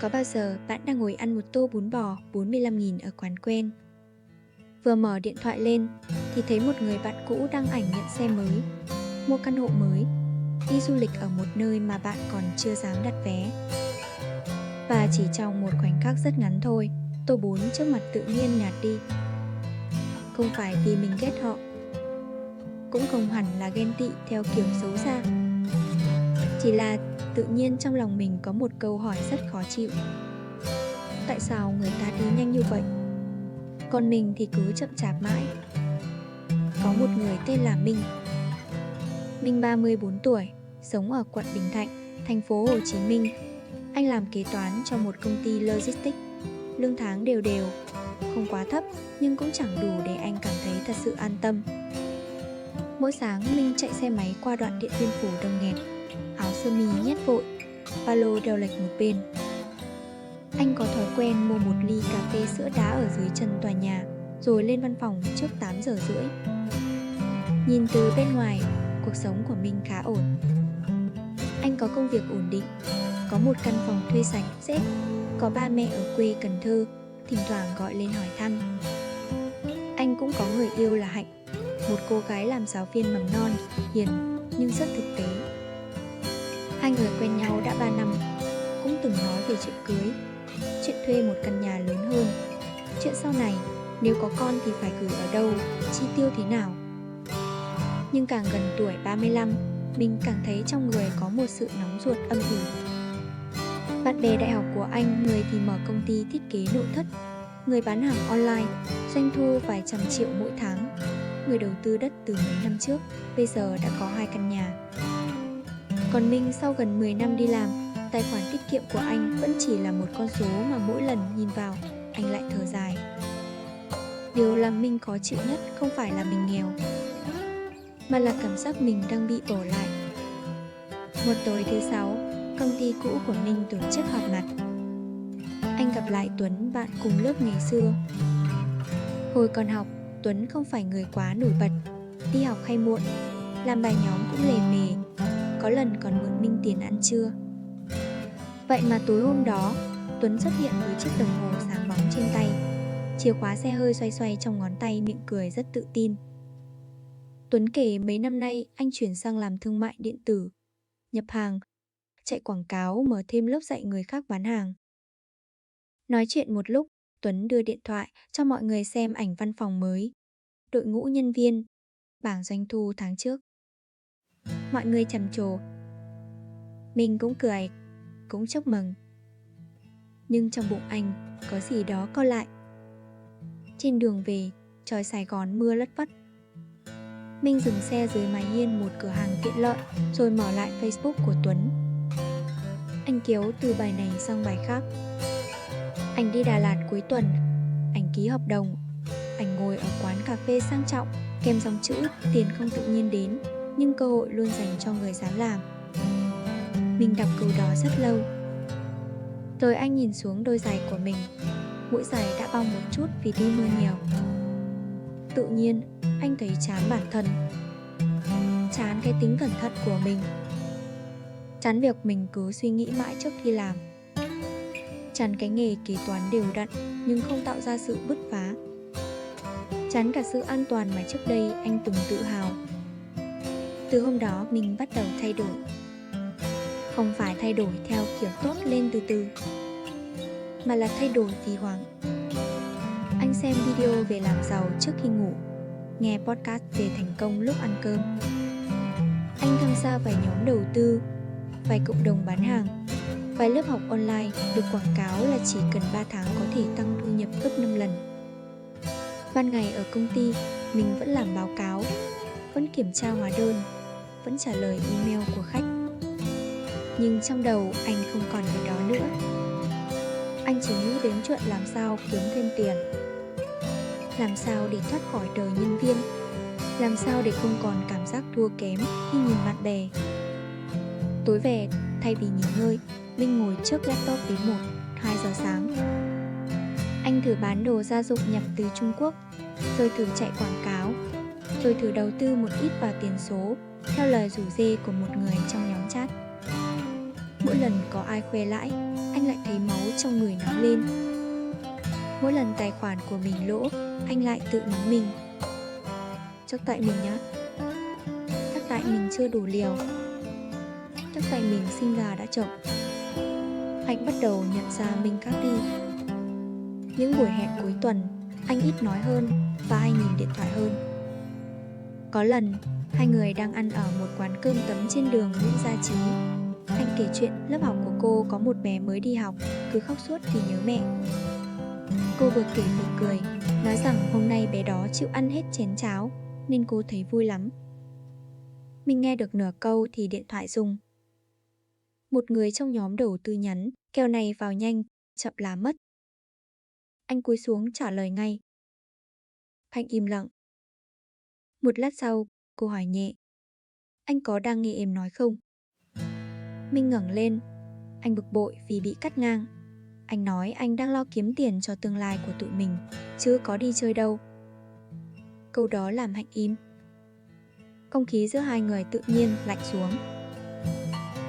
Có bao giờ bạn đang ngồi ăn một tô bún bò 45.000 ở quán quen? Vừa mở điện thoại lên thì thấy một người bạn cũ đăng ảnh nhận xe mới, mua căn hộ mới, đi du lịch ở một nơi mà bạn còn chưa dám đặt vé. Và chỉ trong một khoảnh khắc rất ngắn thôi, tô bún trước mặt tự nhiên nhạt đi. Không phải vì mình ghét họ, cũng không hẳn là ghen tị theo kiểu xấu xa. Chỉ là tự nhiên trong lòng mình có một câu hỏi rất khó chịu. Tại sao người ta đi nhanh như vậy? Còn mình thì cứ chậm chạp mãi. Có một người tên là Minh. Minh 34 tuổi, sống ở quận Bình Thạnh, thành phố Hồ Chí Minh. Anh làm kế toán cho một công ty logistics. Lương tháng đều đều, không quá thấp nhưng cũng chẳng đủ để anh cảm thấy thật sự an tâm. Mỗi sáng Minh chạy xe máy qua đoạn Điện Biên Phủ đông nghẹt, áo sơ mi nhét vội, ba lô đeo lệch một bên. Anh có thói quen mua một ly cà phê sữa đá ở dưới chân tòa nhà, rồi lên văn phòng trước 8 giờ rưỡi. Nhìn từ bên ngoài, cuộc sống của Minh khá ổn. Anh có công việc ổn định, có một căn phòng thuê sạch sẽ, có ba mẹ ở quê Cần Thơ, thỉnh thoảng gọi lên hỏi thăm. Anh cũng có người yêu là Hạnh, một cô gái làm giáo viên mầm non, hiền nhưng rất thực tế. Hai người quen nhau đã 3 năm, cũng từng nói về chuyện cưới, chuyện thuê một căn nhà lớn hơn, chuyện sau này nếu có con thì phải gửi ở đâu, chi tiêu thế nào. Nhưng càng gần tuổi 35, mình càng thấy trong người có một sự nóng ruột âm ỉ. Bạn bè đại học của anh, người thì mở công ty thiết kế nội thất, người bán hàng online, doanh thu vài trăm triệu mỗi tháng, người đầu tư đất từ mấy năm trước, bây giờ đã có 2 căn nhà. Còn Minh sau gần 10 năm đi làm, tài khoản tiết kiệm của anh vẫn chỉ là một con số mà mỗi lần nhìn vào, anh lại thở dài. Điều làm Minh khó chịu nhất không phải là mình nghèo, mà là cảm giác mình đang bị bỏ lại. Một tối thứ 6, công ty cũ của Minh tổ chức họp mặt. Anh gặp lại Tuấn, bạn cùng lớp ngày xưa. Hồi còn học, Tuấn không phải người quá nổi bật, đi học hay muộn, làm bài nhóm cũng lề mề, có lần còn mượn Minh tiền ăn trưa. Vậy mà tối hôm đó, Tuấn xuất hiện với chiếc đồng hồ sáng bóng trên tay, chìa khóa xe hơi xoay xoay trong ngón tay, miệng cười rất tự tin. Tuấn kể mấy năm nay anh chuyển sang làm thương mại điện tử, nhập hàng, chạy quảng cáo, mở thêm lớp dạy người khác bán hàng. Nói chuyện một lúc, Tuấn đưa điện thoại cho mọi người xem ảnh văn phòng mới, đội ngũ nhân viên, bảng doanh thu tháng trước. Mọi người trầm trồ. Mình cũng cười, cũng chúc mừng. Nhưng trong bụng anh có gì đó co lại. Trên đường về, trời Sài Gòn mưa lất phất. Minh dừng xe dưới mái hiên một cửa hàng tiện lợi rồi mở lại Facebook của Tuấn. Anh kéo từ bài này sang bài khác. Anh đi Đà Lạt cuối tuần, anh ký hợp đồng, anh ngồi ở quán cà phê sang trọng, kèm dòng chữ tiền không tự nhiên đến, nhưng cơ hội luôn dành cho người dám làm. Mình đọc câu đó rất lâu. Rồi anh nhìn xuống đôi giày của mình, mũi giày đã bong một chút vì đi mưa nhiều. Tự nhiên, anh thấy chán bản thân, chán cái tính cẩn thận của mình, chán việc mình cứ suy nghĩ mãi trước khi làm, chán cái nghề kế toán đều đặn nhưng không tạo ra sự bứt phá, chán cả sự an toàn mà trước đây anh từng tự hào. Từ hôm đó mình bắt đầu thay đổi. Không phải thay đổi theo kiểu tốt lên từ từ, mà là thay đổi vì hoảng. Anh xem video về làm giàu trước khi ngủ, nghe podcast về thành công lúc ăn cơm. Anh tham gia vài nhóm đầu tư, vài cộng đồng bán hàng, vài lớp học online được quảng cáo là chỉ cần 3 tháng có thể tăng thu nhập gấp 5 lần. Ban ngày ở công ty, mình vẫn làm báo cáo, vẫn kiểm tra hóa đơn, vẫn trả lời email của khách. Nhưng trong đầu anh không còn cái đó nữa. Anh chỉ nghĩ đến chuyện làm sao kiếm thêm tiền, làm sao để thoát khỏi đời nhân viên, làm sao để không còn cảm giác thua kém khi nhìn bạn bè. Tối về, thay vì nghỉ ngơi, Minh ngồi trước laptop đến 1-2 giờ sáng. Anh thử bán đồ gia dụng nhập từ Trung Quốc, rồi thử chạy quảng cáo, rồi thử đầu tư một ít vào tiền số theo lời rủ rê của một người trong nhóm chat. Mỗi lần có ai khoe lãi, anh lại thấy máu trong người nóng lên. Mỗi lần tài khoản của mình lỗ, anh lại tự mắng mình. Chắc tại mình nhá. Chắc tại mình chưa đủ liều. Chắc tại mình sinh ra đã chậm. Anh bắt đầu nhận ra mình khác đi. Những buổi hẹn cuối tuần, anh ít nói hơn và hay nhìn điện thoại hơn. Có lần, hai người đang ăn ở một quán cơm tấm trên đường Nguyễn Gia Trí. Anh kể chuyện lớp học của cô có một bé mới đi học, cứ khóc suốt vì nhớ mẹ. Cô vừa kể vừa cười, nói rằng hôm nay bé đó chịu ăn hết chén cháo, nên cô thấy vui lắm. Mình nghe được nửa câu thì điện thoại rung. Một người trong nhóm đầu tư nhắn, kèo này vào nhanh, chậm là mất. Anh cúi xuống trả lời ngay. Khanh im lặng. Một lát sau, cô hỏi nhẹ. Anh có đang nghe em nói không? Minh ngẩng lên. Anh bực bội vì bị cắt ngang. Anh nói anh đang lo kiếm tiền cho tương lai của tụi mình, chứ có đi chơi đâu. Câu đó làm Hạnh im. Không khí giữa hai người tự nhiên lạnh xuống.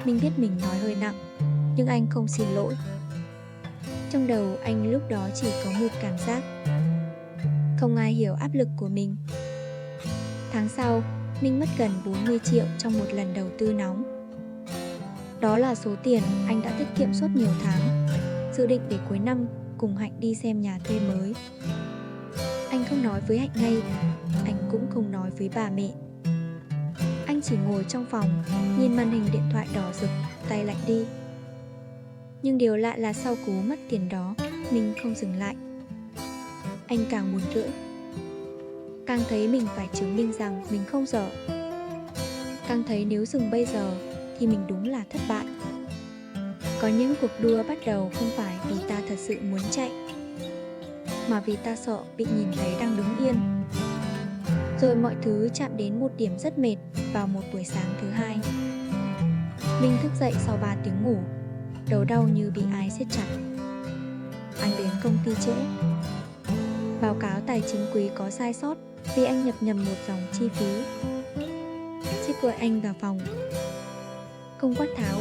Minh biết mình nói hơi nặng, nhưng anh không xin lỗi. Trong đầu anh lúc đó chỉ có một cảm giác. Không ai hiểu áp lực của mình. Tháng sau, Minh mất gần 40 triệu trong một lần đầu tư nóng. Đó là số tiền anh đã tiết kiệm suốt nhiều tháng, dự định để cuối năm cùng Hạnh đi xem nhà thuê mới. Anh không nói với Hạnh ngay, anh cũng không nói với bà mẹ. Anh chỉ ngồi trong phòng, nhìn màn hình điện thoại đỏ rực, tay lạnh đi. Nhưng điều lạ là sau cú mất tiền đó, Minh không dừng lại. Anh càng buồn rưỡi, càng thấy mình phải chứng minh rằng mình không dở, càng thấy nếu dừng bây giờ thì mình đúng là thất bại. Có những cuộc đua bắt đầu không phải vì ta thật sự muốn chạy, mà vì ta sợ bị nhìn thấy đang đứng yên. Rồi mọi thứ chạm đến một điểm rất mệt vào một buổi sáng thứ hai. Minh thức dậy sau 3 tiếng ngủ, đầu đau như bị ai siết chặt. Anh đến công ty trễ. Báo cáo tài chính quý có sai sót vì anh nhập nhầm một dòng chi phí. Sếp gọi anh vào phòng. Không quát tháo,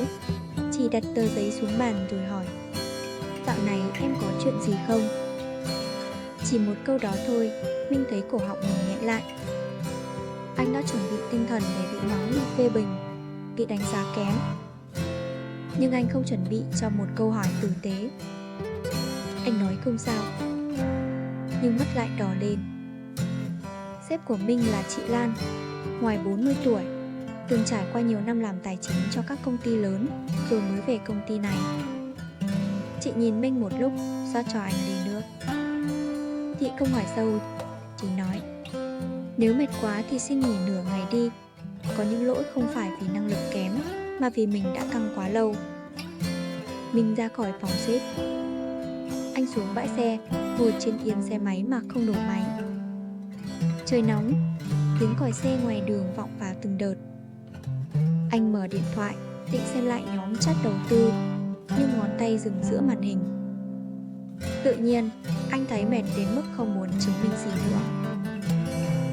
chỉ đặt tờ giấy xuống bàn rồi hỏi: Dạo này em có chuyện gì không? Chỉ một câu đó thôi, Minh thấy cổ họng mình nghẹn lại. Anh đã chuẩn bị tinh thần để bị mắng, bị phê bình, bị đánh giá kém. Nhưng anh không chuẩn bị cho một câu hỏi tử tế. Anh nói không sao, nhưng mắt lại đỏ lên. Sếp của Minh là chị Lan, ngoài 40 tuổi, từng trải qua nhiều năm làm tài chính cho các công ty lớn, rồi mới về công ty này. Chị nhìn Minh một lúc, rót cho anh ly nước. Chị không hỏi sâu, chỉ nói: Nếu mệt quá thì xin nghỉ nửa ngày đi. Có những lỗi không phải vì năng lực kém, mà vì mình đã căng quá lâu. Minh ra khỏi phòng sếp. Anh xuống bãi xe, ngồi trên yên xe máy mà không nổ máy. Trời nóng, tiếng còi xe ngoài đường vọng vào từng đợt. Anh mở điện thoại, định xem lại nhóm chat đầu tư, nhưng ngón tay dừng giữa màn hình. Tự nhiên, anh thấy mệt đến mức không muốn chứng minh gì nữa.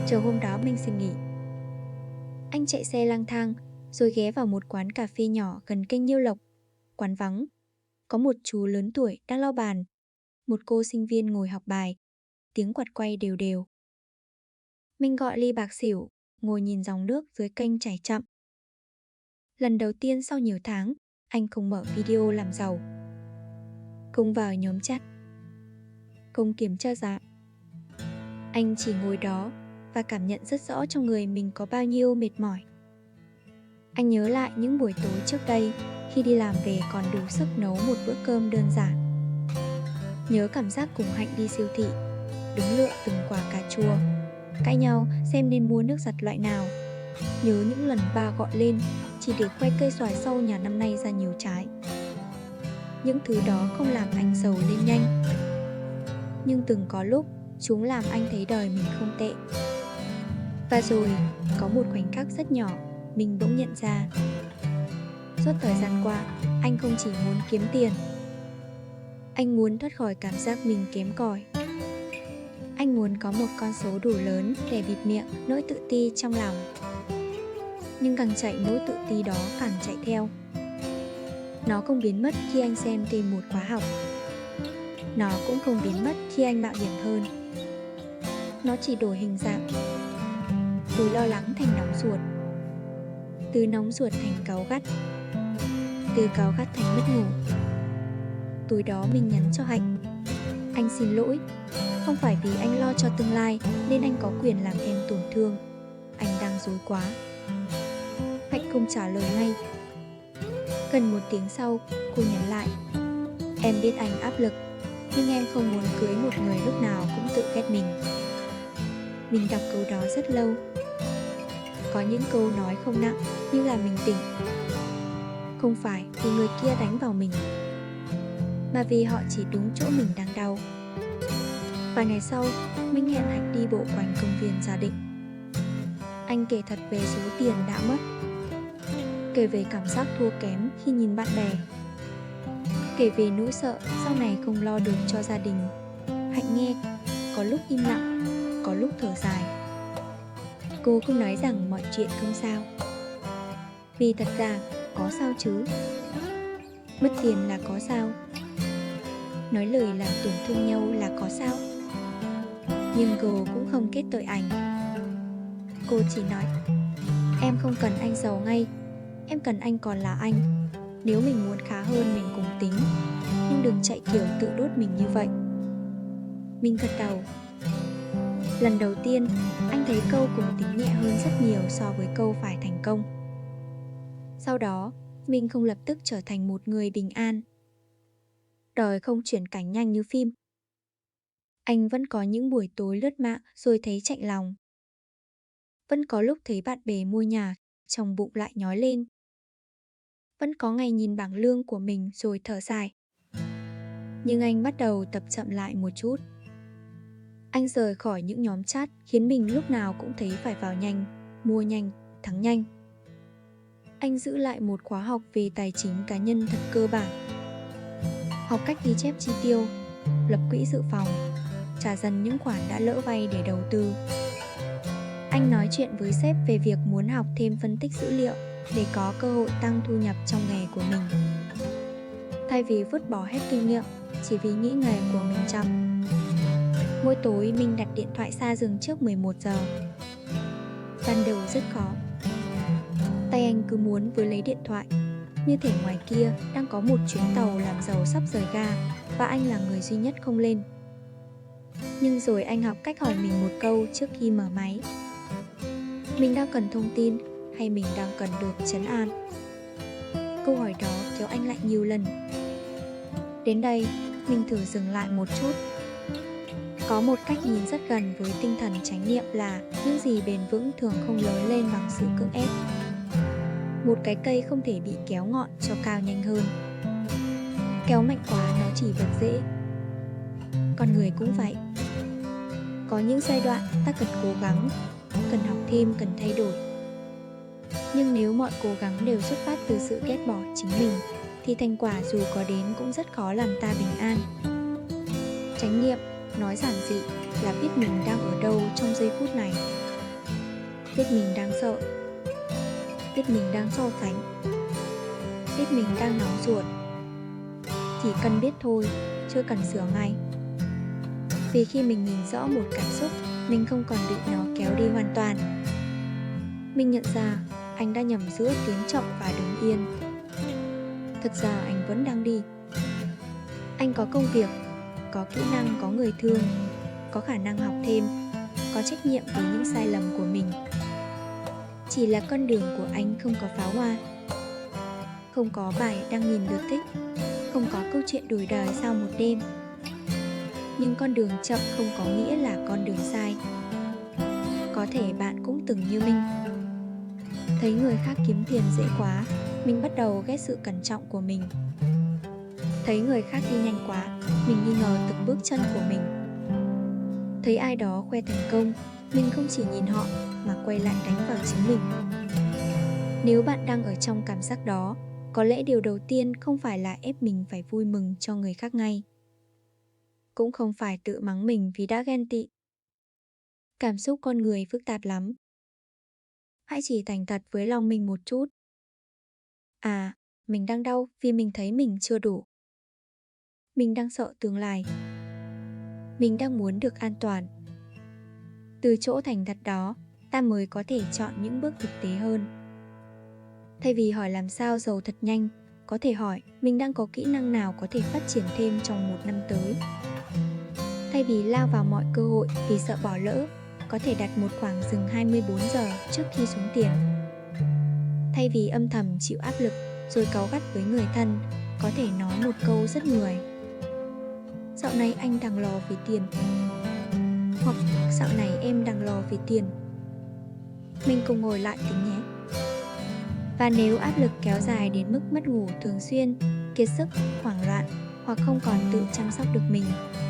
Chiều hôm đó Minh xin nghỉ. Anh chạy xe lang thang, rồi ghé vào một quán cà phê nhỏ gần kênh Nhiêu Lộc. Quán vắng. Có một chú lớn tuổi đang lau bàn, một cô sinh viên ngồi học bài, tiếng quạt quay đều đều. Minh gọi ly bạc xỉu, ngồi nhìn dòng nước dưới kênh chảy chậm. Lần đầu tiên sau nhiều tháng, anh không mở video làm giàu, không vào nhóm chat, không kiểm tra giá. Anh chỉ ngồi đó và cảm nhận rất rõ trong người mình có bao nhiêu mệt mỏi. Anh nhớ lại những buổi tối trước đây, khi đi làm về còn đủ sức nấu một bữa cơm đơn giản. Nhớ cảm giác cùng Hạnh đi siêu thị, đứng lựa từng quả cà chua, cãi nhau xem nên mua nước giặt loại nào. Nhớ những lần ba gọi lên chỉ để khoe cây xoài sau nhà năm nay ra nhiều trái. Những thứ đó không làm anh giàu lên nhanh, nhưng từng có lúc chúng làm anh thấy đời mình không tệ. Và rồi, có một khoảnh khắc rất nhỏ, mình bỗng nhận ra. Suốt thời gian qua, anh không chỉ muốn kiếm tiền. Anh muốn thoát khỏi cảm giác mình kém cỏi. Anh muốn có một con số đủ lớn để bịt miệng nỗi tự ti trong lòng. Nhưng càng chạy nỗi tự ti đó càng chạy theo. Nó không biến mất khi anh xem thêm một khóa học. Nó cũng không biến mất khi anh mạo hiểm hơn. Nó chỉ đổi hình dạng. Từ lo lắng thành nóng ruột. Từ nóng ruột thành cáu gắt. Từ cáu gắt thành mất ngủ. Tối đó mình nhắn cho Hạnh: anh xin lỗi. Không phải vì anh lo cho tương lai nên anh có quyền làm em tổn thương. Anh đang dối quá. Hạnh không trả lời ngay. Gần 1 tiếng sau, cô nhắn lại: em biết anh áp lực, nhưng em không muốn cưới một người lúc nào cũng tự ghét mình. Mình đọc câu đó rất lâu. Có những câu nói không nặng như là mình tỉnh. Không phải vì người kia đánh vào mình, mà vì họ chỉ đúng chỗ mình đang đau. Vài ngày sau, Minh hẹn Hạnh đi bộ quanh công viên gia đình. Anh kể thật về số tiền đã mất, kể về cảm giác thua kém khi nhìn bạn bè, kể về nỗi sợ sau này không lo được cho gia đình. Hạnh nghe, có lúc im lặng, có lúc thở dài. Cô không nói rằng mọi chuyện không sao, vì thật ra có sao chứ. Mất tiền là có sao, nói lời làm tổn thương nhau là có sao. Nhưng cô cũng không kết tội anh. Cô chỉ nói: em không cần anh giàu ngay, em cần anh còn là anh. Nếu mình muốn khá hơn mình cùng tính, nhưng đừng chạy kiểu tự đốt mình như vậy. Mình gật đầu. Lần đầu tiên, anh thấy câu cùng tính nhẹ hơn rất nhiều so với câu phải thành công. Sau đó, mình không lập tức trở thành một người bình an. Đời không chuyển cảnh nhanh như phim. Anh vẫn có những buổi tối lướt mạng rồi thấy chạnh lòng. Vẫn có lúc thấy bạn bè mua nhà, trong bụng lại nhói lên. Vẫn có ngày nhìn bảng lương của mình rồi thở dài. Nhưng anh bắt đầu tập chậm lại một chút. Anh rời khỏi những nhóm chat khiến mình lúc nào cũng thấy phải vào nhanh, mua nhanh, thắng nhanh. Anh giữ lại một khóa học về tài chính cá nhân thật cơ bản. Học cách ghi chép chi tiêu, lập quỹ dự phòng, trả dần những khoản đã lỡ vay để đầu tư. Anh nói chuyện với sếp về việc muốn học thêm phân tích dữ liệu để có cơ hội tăng thu nhập trong nghề của mình. Thay vì vứt bỏ hết kinh nghiệm chỉ vì nghĩ nghề của mình chậm. Mỗi tối mình đặt điện thoại xa giường trước 11 giờ. Ban đầu rất khó. Tay anh cứ muốn vừa lấy điện thoại, như thể ngoài kia đang có một chuyến tàu làm dầu sắp rời ga và anh là người duy nhất không lên. Nhưng rồi anh học cách hỏi mình một câu trước khi mở máy: mình đang cần thông tin hay mình đang cần được trấn an? Câu hỏi đó kéo anh lại nhiều lần. Đến đây, mình thử dừng lại một chút. Có một cách nhìn rất gần với tinh thần chánh niệm là những gì bền vững thường không lớn lên bằng sự cưỡng ép. Một cái cây không thể bị kéo ngọn cho cao nhanh hơn. Kéo mạnh quá nó chỉ vật dễ. Con người cũng vậy. Có những giai đoạn ta cần cố gắng, cần học thêm, cần thay đổi. Nhưng nếu mọi cố gắng đều xuất phát từ sự ghét bỏ chính mình, thì thành quả dù có đến cũng rất khó làm ta bình an. Chánh niệm, nói giản dị, là biết mình đang ở đâu trong giây phút này. Biết mình đang sợ. Biết mình đang so sánh. Biết mình đang nóng ruột. Chỉ cần biết thôi, chưa cần sửa ngay. Vì khi mình nhìn rõ một cảm xúc, mình không còn bị nó kéo đi hoàn toàn. Mình nhận ra anh đã nhầm giữa tiến chậm và đứng yên. Thật ra anh vẫn đang đi. Anh có công việc, có kỹ năng, có người thương, có khả năng học thêm, có trách nhiệm với những sai lầm của mình. Chỉ là con đường của anh không có pháo hoa, không có bài đăng nghìn lượt thích, không có câu chuyện đổi đời sau một đêm. Nhưng con đường chậm không có nghĩa là con đường sai. Có thể bạn cũng từng như mình. Thấy người khác kiếm tiền dễ quá, mình bắt đầu ghét sự cẩn trọng của mình. Thấy người khác đi nhanh quá, mình nghi ngờ từng bước chân của mình. Thấy ai đó khoe thành công, mình không chỉ nhìn họ mà quay lại đánh vào chính mình. Nếu bạn đang ở trong cảm giác đó, có lẽ điều đầu tiên không phải là ép mình phải vui mừng cho người khác ngay. Cũng không phải tự mắng mình vì đã ghen tị. Cảm xúc con người phức tạp lắm. Hãy chỉ thành thật với lòng mình một chút. À, Mình đang đau vì mình thấy mình chưa đủ. Mình đang sợ tương lai. Mình đang muốn được an toàn. Từ chỗ thành thật đó, ta mới có thể chọn những bước thực tế hơn. Thay vì hỏi làm sao giàu thật nhanh, có thể hỏi mình đang có kỹ năng nào có thể phát triển thêm trong 1 năm tới. Thay vì lao vào mọi cơ hội vì sợ bỏ lỡ, có thể đặt một khoảng dừng 24 giờ trước khi xuống tiền. Thay vì âm thầm chịu áp lực rồi cáu gắt với người thân, có thể nói một câu rất người. Dạo này anh đang lo vì tiền. Hoặc dạo này em đang lo vì tiền. Mình cùng ngồi lại tính nhé. Và nếu áp lực kéo dài đến mức mất ngủ thường xuyên, kiệt sức, hoảng loạn hoặc không còn tự chăm sóc được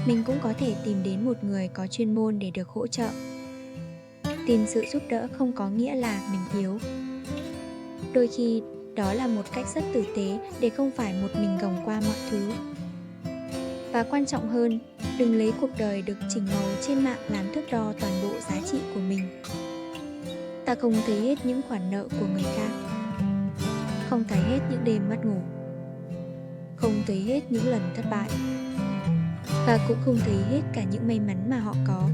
mình cũng có thể tìm đến một người có chuyên môn để được hỗ trợ. Tìm sự giúp đỡ không có nghĩa là mình yếu. Đôi khi, đó là một cách rất tử tế để không phải một mình gồng qua mọi thứ. Và quan trọng hơn, đừng lấy cuộc đời được chỉnh màu trên mạng làm thước đo toàn bộ giá trị của mình. Ta không thấy hết những khoản nợ của người khác, không thấy hết những đêm mất ngủ, không thấy hết những lần thất bại, và cũng không thấy hết cả những may mắn mà họ có.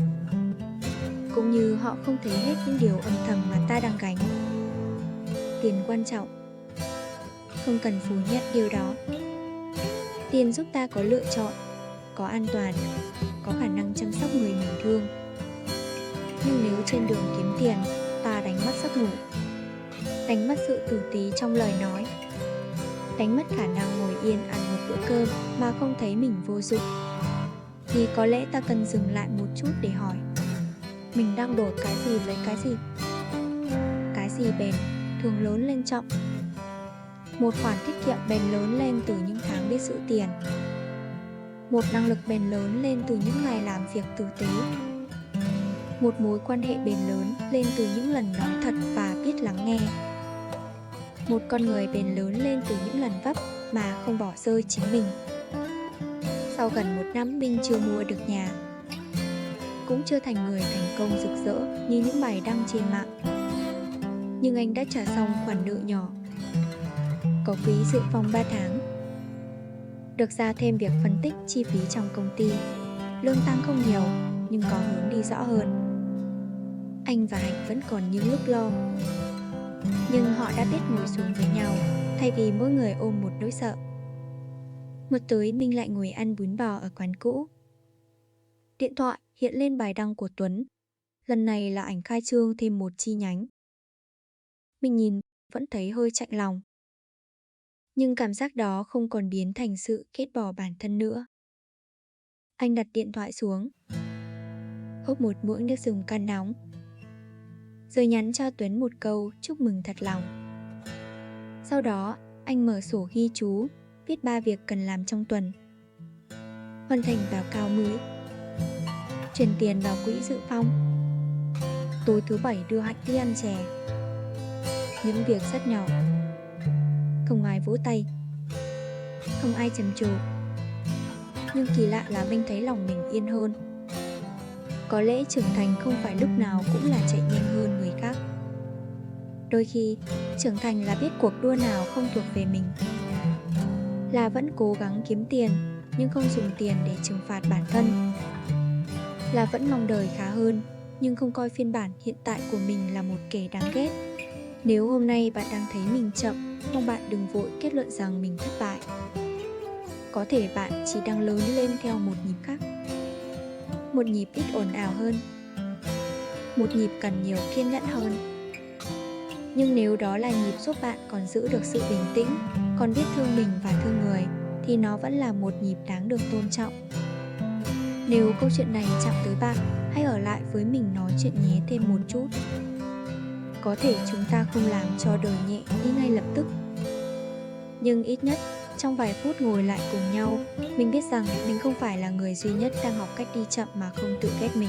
Cũng như họ không thấy hết những điều âm thầm mà ta đang gánh. Tiền quan trọng, không cần phủ nhận điều đó. Tiền giúp ta có lựa chọn, có an toàn, có khả năng chăm sóc người mình thương. Nhưng nếu trên đường kiếm tiền, ta đánh mất giấc ngủ, đánh mất sự tử tế trong lời nói, đánh mất khả năng ngồi yên ăn một bữa cơm mà không thấy mình vô dụng, thì có lẽ ta cần dừng lại một chút để hỏi, mình đang đổi cái gì lấy cái gì? Cái gì bền, thường lớn lên chậm. Một khoản tiết kiệm bền lớn lên từ những tháng biết giữ tiền. Một năng lực bền lớn lên từ những ngày làm việc tử tế. Một mối quan hệ bền lớn lên từ những lần nói thật và biết lắng nghe. Một con người bền lớn lên từ những lần vấp mà không bỏ rơi chính mình. Sau gần 1 năm Minh chưa mua được nhà, cũng chưa thành người thành công rực rỡ như những bài đăng trên mạng, nhưng anh đã trả xong khoản nợ nhỏ, có quỹ dự phòng 3 tháng, được ra thêm việc phân tích chi phí trong công ty. Lương tăng không nhiều nhưng có hướng đi rõ hơn. Anh và Hạnh vẫn còn những lúc lo, nhưng họ đã biết ngồi xuống với nhau thay vì mỗi người ôm một nỗi sợ. Một tối Minh lại ngồi ăn bún bò ở quán cũ. Điện thoại hiện lên bài đăng của Tuấn. Lần này là ảnh khai trương thêm một chi nhánh. Mình nhìn vẫn thấy hơi chạnh lòng. Nhưng cảm giác đó không còn biến thành sự ghét bỏ bản thân nữa. Anh đặt điện thoại xuống, húp một muỗng nước dùng chan nóng, rồi nhắn cho Tuấn một câu chúc mừng thật lòng. Sau đó, anh mở sổ ghi chú, viết 3 việc cần làm trong tuần. Hoàn thành báo cáo mới, chuyển tiền vào quỹ dự phòng, tối thứ 7 đưa Hạnh đi ăn chè. Những việc rất nhỏ, không ai vỗ tay, không ai trầm trồ. Nhưng kỳ lạ là Minh thấy lòng mình yên hơn. Có lẽ trưởng thành không phải lúc nào cũng là chạy nhanh hơn người khác. Đôi khi, trưởng thành là biết cuộc đua nào không thuộc về mình, là vẫn cố gắng kiếm tiền nhưng không dùng tiền để trừng phạt bản thân, là vẫn mong đời khá hơn nhưng không coi phiên bản hiện tại của mình là một kẻ đáng ghét. Nếu hôm nay bạn đang thấy mình chậm, mong bạn đừng vội kết luận rằng mình thất bại. Có thể bạn chỉ đang lớn lên theo một nhịp khác, một nhịp ít ồn ào hơn, một nhịp cần nhiều kiên nhẫn hơn. Nhưng nếu đó là nhịp giúp bạn còn giữ được sự bình tĩnh, còn biết thương mình và thương người, thì nó vẫn là một nhịp đáng được tôn trọng. Nếu câu chuyện này chạm tới bạn, hãy ở lại với mình nói chuyện nhé thêm một chút. Có thể chúng ta không làm cho đời nhẹ đi ngay lập tức, nhưng ít nhất trong vài phút ngồi lại cùng nhau, mình biết rằng mình không phải là người duy nhất đang học cách đi chậm mà không tự ghét mình.